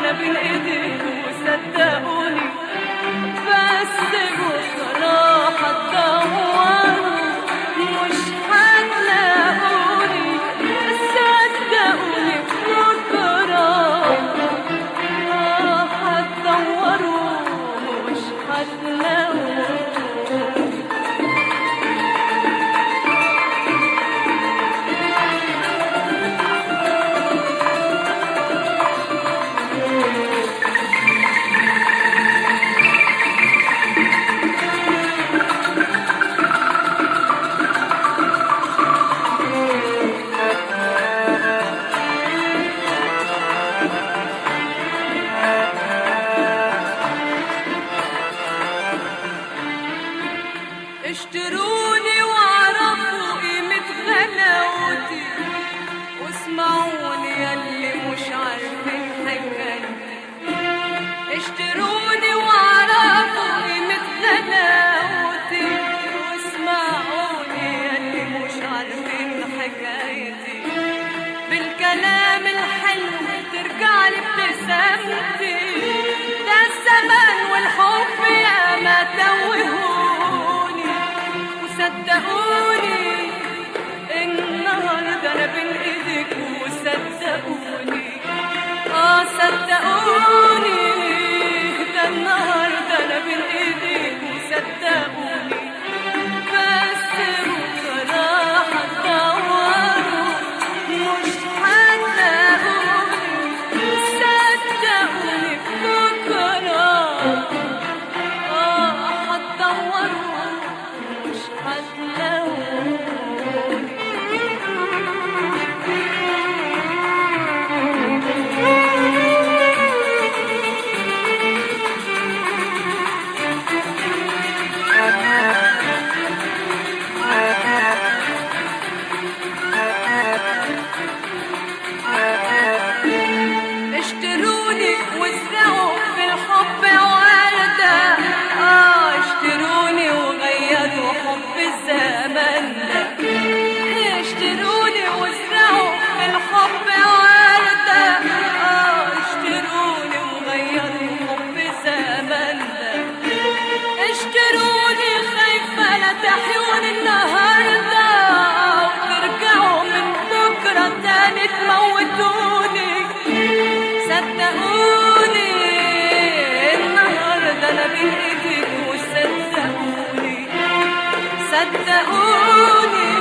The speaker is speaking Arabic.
انا بين ايديكوا صدقوني، بس بكره هتدوروا مش هتلاقوني، صدقوني بكره هتدوروا مش هتلاقوني. اشتروني واعرفوا قيمة غلاوتي، واسمعوني ياللي مش عارفين حكايتي. اشتروني واعرفوا قيمة غلاوتي، واسمعوني ياللي مش عارفين حكايتي. بالكلام الحلو ترجعلي ابتسامتي، ده الزمان والحب ياما توهوني. صدقوني النهارده انا بين ايديكوا صدقوني، صدقوني ده النهارده انا بين ايديكوا صدقوني، بس بكره هتدوروا مش هتلاقوني، صدقوني بكره هتدوروا مش هتلاقوني. اشتروني وازرعوا في الحب وردة، اشتروني وغيروا حب الزمن ده. اشتروني وازرعوا في الحب وردة، اشتروني وغيروا حب الزمن ده. اشتروني خايفة لا تحيوني النهاردة، وترجعوا من بكرة تاني تموتوني. صدقوني النهارده انا بين ايديكوا صدقوني، صدقوني